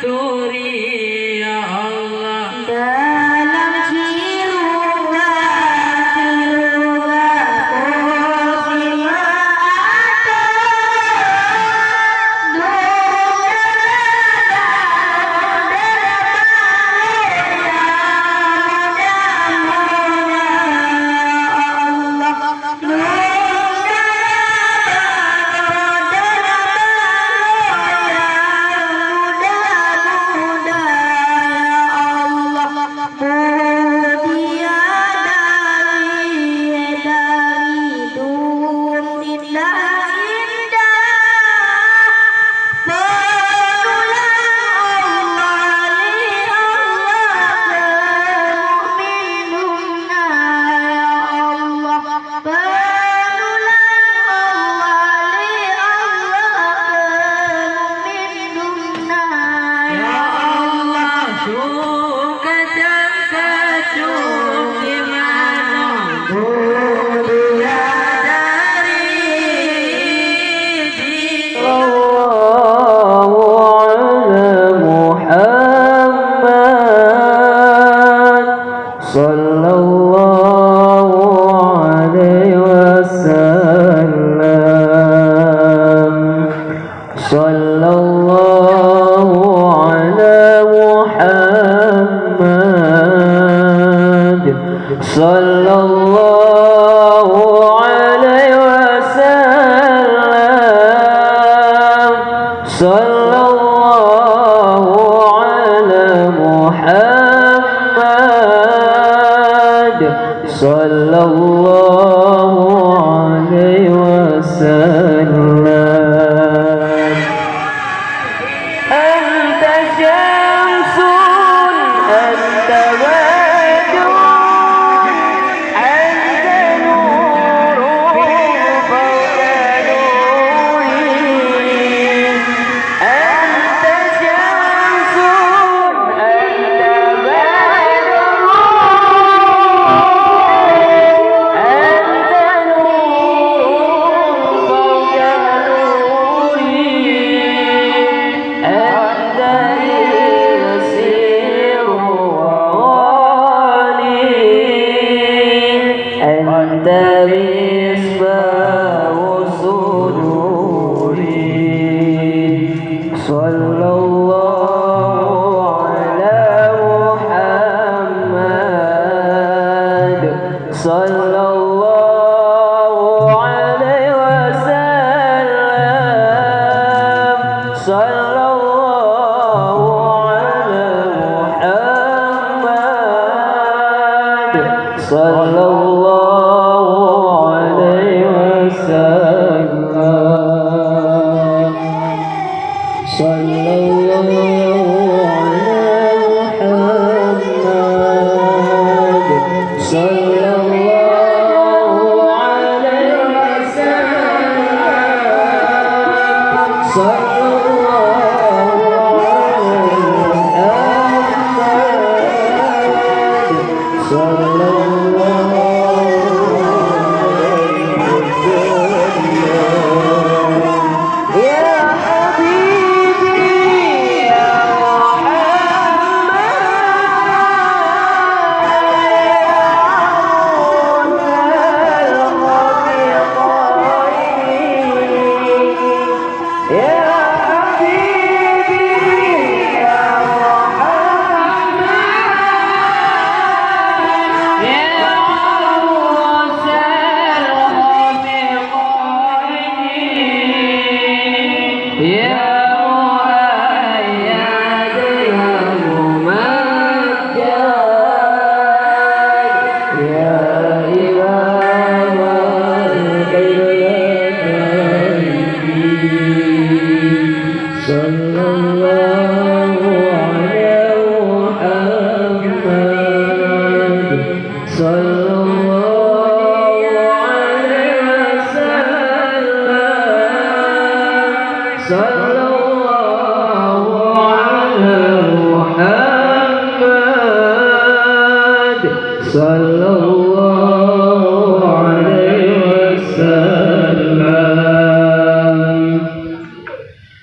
turi ya Allah. Dalam jiwa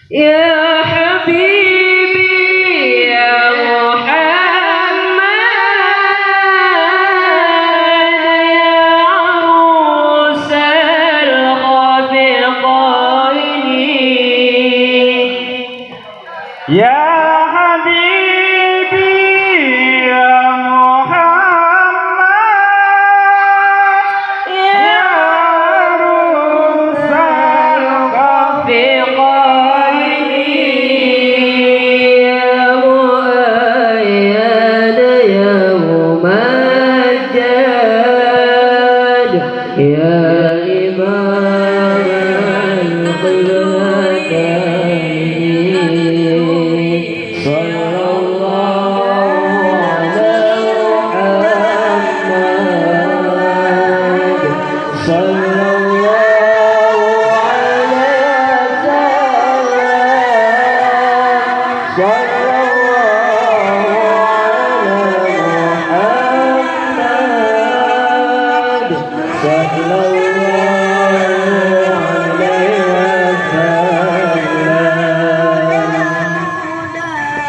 Ya Habibi Ya Habibi ya Muhammad ya Rusal Qafi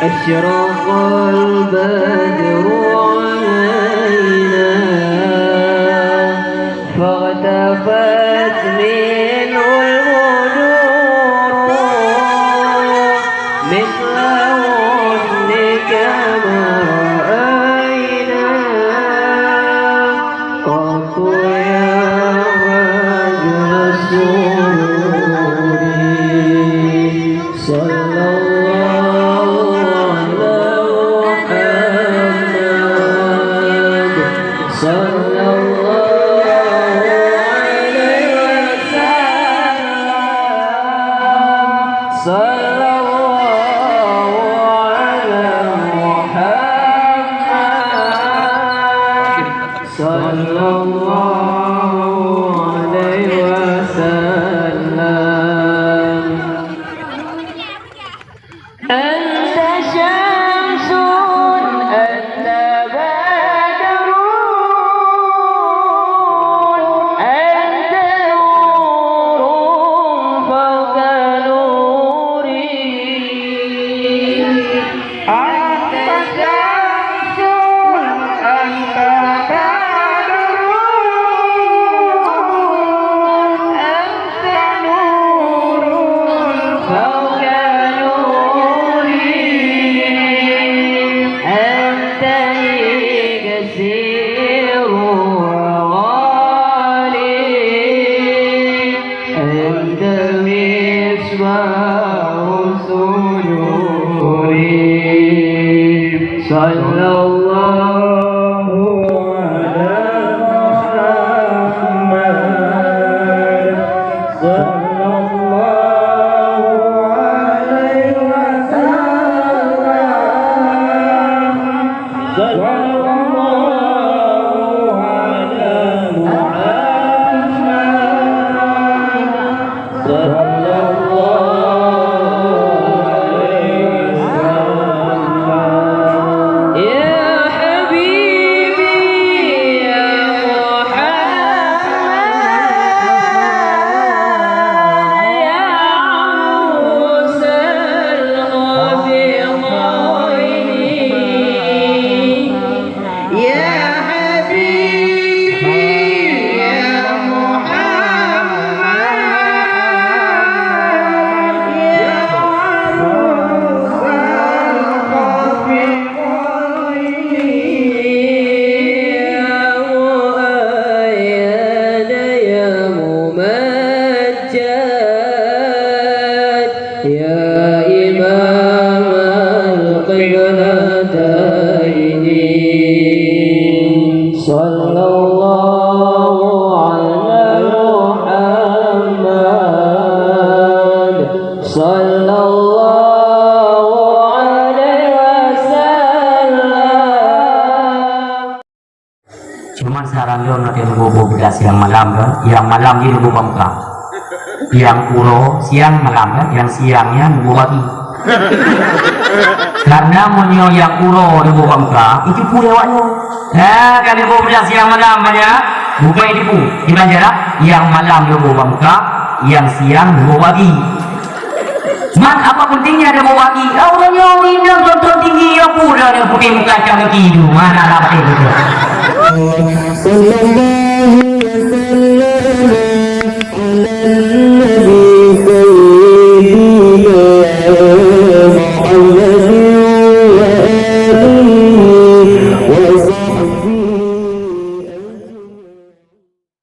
أشرق البدر علينا فاغتفت منه البدور مثل حسنك ما رأينا قط يا رجل السرور صلى Cuma sekarang dia nanti bobo belas yang malam kan, yang malam dia bobo Mekah, yang uro siang malam kan, yang siangnya bobo pagi. Karena monyo yang uro di bobo Mekah itu pula waknya. Nah kalau bobo belas siang malam banyak, bukan itu pu. Gimana jarak? Yang malam dia bobo Mekah, yang siang bobo pagi. Man apa pentingnya ada bobo pagi? Orangnya ini tonton tinggi ya pula yang putih muka macam itu. Mana dapat itu? صلى الله وسلم على النبي